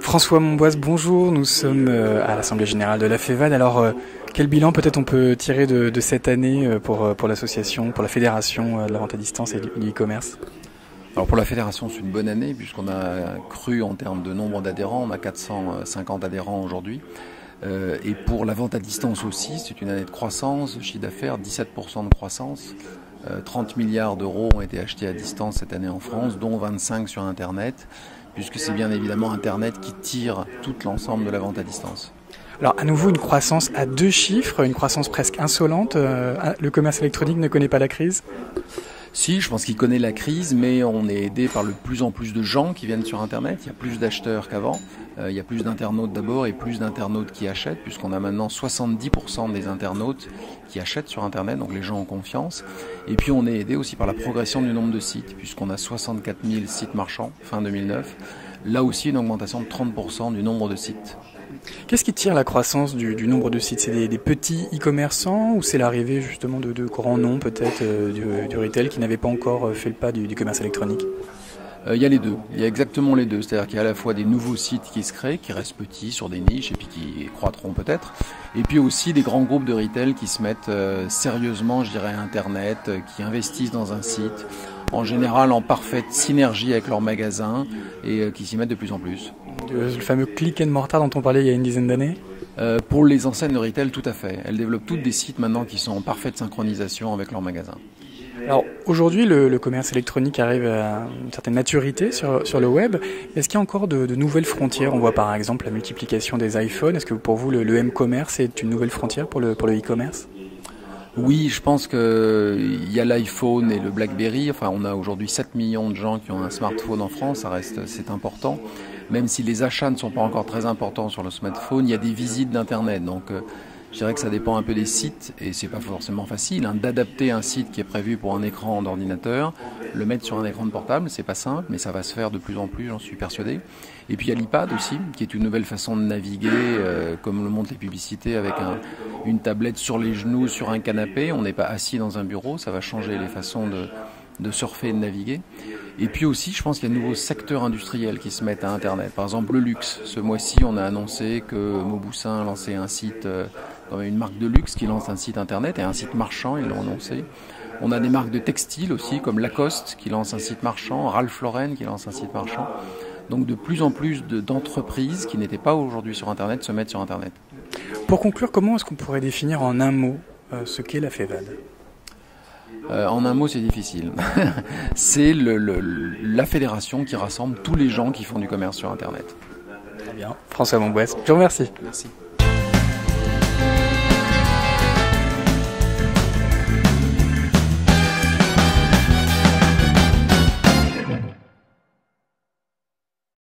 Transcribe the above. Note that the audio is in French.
François Monboise, bonjour. Nous sommes à l'Assemblée Générale de la FEVAD. Alors, quel bilan peut-être on peut tirer de cette année pour l'association, pour la Fédération de la vente à distance et du e-commerce? Alors pour la fédération, c'est une bonne année puisqu'on a cru en termes de nombre d'adhérents. On a 450 adhérents aujourd'hui. Et pour la vente à distance aussi, c'est une année de croissance, chiffre d'affaires, 17% de croissance. 30 milliards d'euros ont été achetés à distance cette année en France, dont 25 sur Internet, puisque c'est bien évidemment Internet qui tire tout l'ensemble de la vente à distance. Alors à nouveau une croissance à 2 chiffres, une croissance presque insolente. Le commerce électronique ne connaît pas la crise? Si, je pense qu'il connaît la crise, mais on est aidé par de plus en plus de gens qui viennent sur Internet. Il y a plus d'acheteurs qu'avant. Il y a plus d'internautes d'abord et plus d'internautes qui achètent, puisqu'on a maintenant 70% des internautes qui achètent sur Internet, donc les gens ont confiance. Et puis on est aidé aussi par la progression du nombre de sites, puisqu'on a 64 000 sites marchands fin 2009. Là aussi, une augmentation de 30% du nombre de sites. Qu'est-ce qui tire la croissance du nombre de sites? C'est des petits e-commerçants ou c'est l'arrivée justement de grands noms peut-être du retail qui n'avaient pas encore fait le pas du commerce électronique? Il y a les deux, il y a exactement les deux, c'est-à-dire qu'il y a à la fois des nouveaux sites qui se créent, qui restent petits sur des niches et puis qui croîtront peut-être, et puis aussi des grands groupes de retail qui se mettent sérieusement, je dirais, à Internet, qui investissent dans un site, en général en parfaite synergie avec leur magasin et qui s'y mettent de plus en plus. Le fameux click and mortar dont on parlait il y a une dizaine d'années? Pour les enseignes de retail, tout à fait. Elles développent toutes des sites maintenant qui sont en parfaite synchronisation avec leur magasin. Alors aujourd'hui, le commerce électronique arrive à une certaine maturité sur le web. Est-ce qu'il y a encore de nouvelles frontières? On voit par exemple la multiplication des iPhones. Est-ce que pour vous, le m-commerce est une nouvelle frontière pour le e-commerce? Oui, je pense qu'il y a l'iPhone et le BlackBerry. Enfin, on a aujourd'hui 7 millions de gens qui ont un smartphone en France. C'est important. Même si les achats ne sont pas encore très importants sur le smartphone, il y a des visites d'Internet. Donc, je dirais que ça dépend un peu des sites et c'est pas forcément facile d'adapter un site qui est prévu pour un écran d'ordinateur, le mettre sur un écran de portable, c'est pas simple, mais ça va se faire de plus en plus, j'en suis persuadé. Et puis il y a l'iPad aussi, qui est une nouvelle façon de naviguer, comme le montrent les publicités, avec une tablette sur les genoux, sur un canapé. On n'est pas assis dans un bureau, ça va changer les façons de surfer et de naviguer. Et puis aussi, je pense qu'il y a de nouveaux secteurs industriels qui se mettent à Internet. Par exemple, le luxe. Ce mois-ci, on a annoncé que Mauboussin lançait un site, comme une marque de luxe qui lance un site Internet et un site marchand, ils l'ont annoncé. On a des marques de textiles aussi, comme Lacoste qui lance un site marchand, Ralph Lauren qui lance un site marchand. Donc de plus en plus d'entreprises qui n'étaient pas aujourd'hui sur Internet se mettent sur Internet. Pour conclure, comment est-ce qu'on pourrait définir en un mot ce qu'est la FEVAD? En un mot, c'est difficile. C'est la fédération qui rassemble tous les gens qui font du commerce sur Internet. Très bien. François Monboise, je vous remercie. Merci.